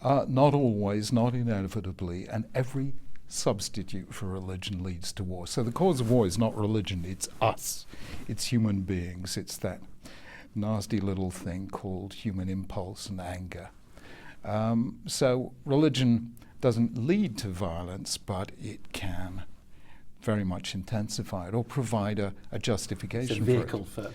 Not always, not inevitably, and every substitute for religion leads to war. So the cause of war is not religion, it's us. It's human beings. It's that nasty little thing called human impulse and anger. So religion doesn't lead to violence, but it can very much intensify it or provide a justification it's a vehicle for it.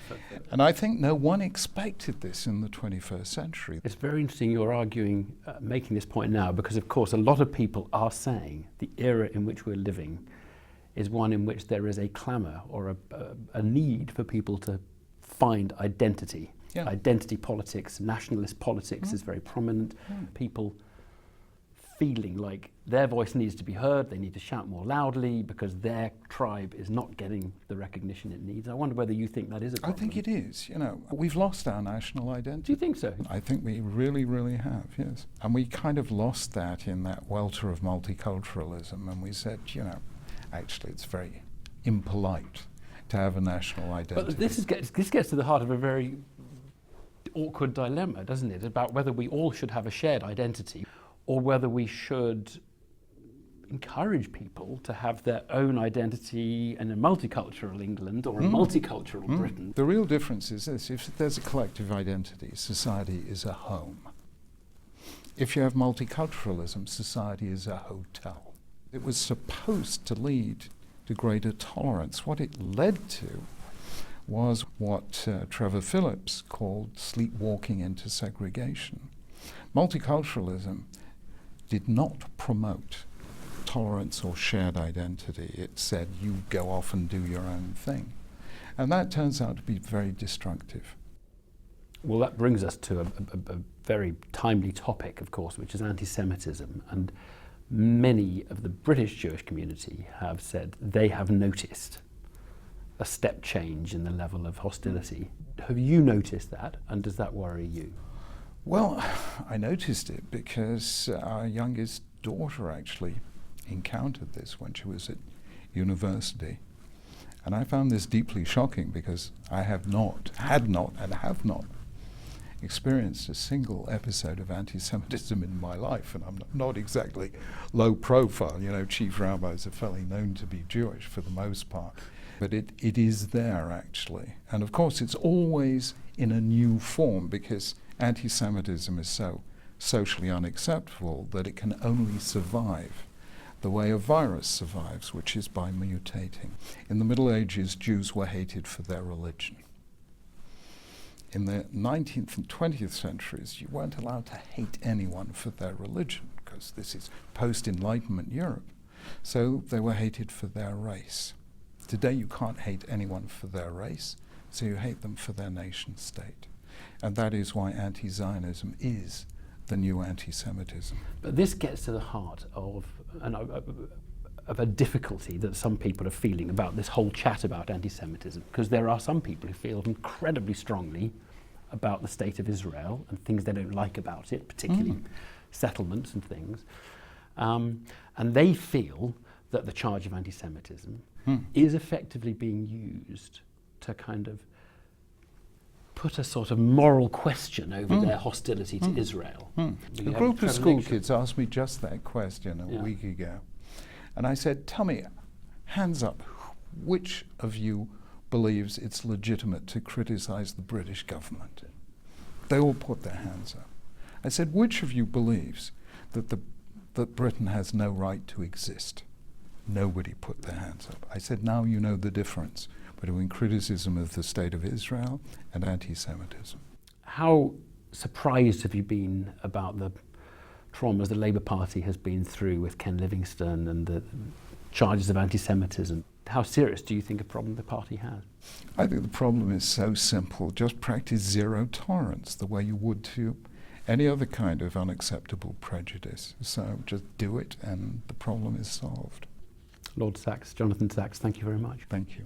And I think no one expected this in the 21st century. It's very interesting you're arguing, making this point now, because of course a lot of people are saying the era in which we're living is one in which there is a clamour or a need for people to find identity. Yeah. Identity politics, nationalist politics is very prominent. People feeling like their voice needs to be heard, they need to shout more loudly because their tribe is not getting the recognition it needs. I wonder whether you think that is a problem. I think it is. We've lost our national identity. Do you think so? I think we really, really have, yes. And we kind of lost that in that welter of multiculturalism, and we said, actually it's very impolite to have a national identity. But this gets to the heart of a very awkward dilemma, doesn't it, about whether we all should have a shared identity or whether we should encourage people to have their own identity in a multicultural England or a multicultural Britain. The real difference is this: if there's a collective identity, society is a home. If you have multiculturalism, society is a hotel. It was supposed to lead to greater tolerance. What it led to was what Trevor Phillips called sleepwalking into segregation. Multiculturalism did not promote tolerance or shared identity. It said, you go off and do your own thing. And that turns out to be very destructive. Well, that brings us to a very timely topic, of course, which is anti-Semitism. And many of the British Jewish community have said they have noticed a step change in the level of hostility. Have you noticed that, and does that worry you? Well, I noticed it because our youngest daughter actually encountered this when she was at university. And I found this deeply shocking because I had not experienced a single episode of anti-Semitism in my life, and I'm not exactly low profile. Chief Rabbis are fairly known to be Jewish for the most part. But it is there, actually. And of course, it's always in a new form because anti-Semitism is so socially unacceptable that it can only survive the way a virus survives, which is by mutating. In the Middle Ages, Jews were hated for their religion. In the 19th and 20th centuries, you weren't allowed to hate anyone for their religion because this is post-Enlightenment Europe. So they were hated for their race. Today you can't hate anyone for their race, so you hate them for their nation state. And that is why anti-Zionism is the new anti-Semitism. But this gets to the heart of a difficulty that some people are feeling about this whole chat about anti-Semitism, because there are some people who feel incredibly strongly about the state of Israel and things they don't like about it, particularly settlements and things. And they feel that the charge of anti-Semitism is effectively being used to kind of put a sort of moral question over their hostility to Israel. A group of school kids asked me just that question a week ago. And I said, tell me, hands up, which of you believes it's legitimate to criticize the British government? They all put their hands up. I said, which of you believes that Britain has no right to exist? Nobody put their hands up. I said, now you know the difference between criticism of the state of Israel and anti-Semitism. How surprised have you been about the traumas the Labour Party has been through with Ken Livingstone and the charges of anti-Semitism? How serious do you think a problem the party has? I think the problem is so simple. Just practice zero tolerance the way you would to any other kind of unacceptable prejudice. So just do it and the problem is solved. Lord Sachs, Jonathan Sachs, thank you very much. Thank you.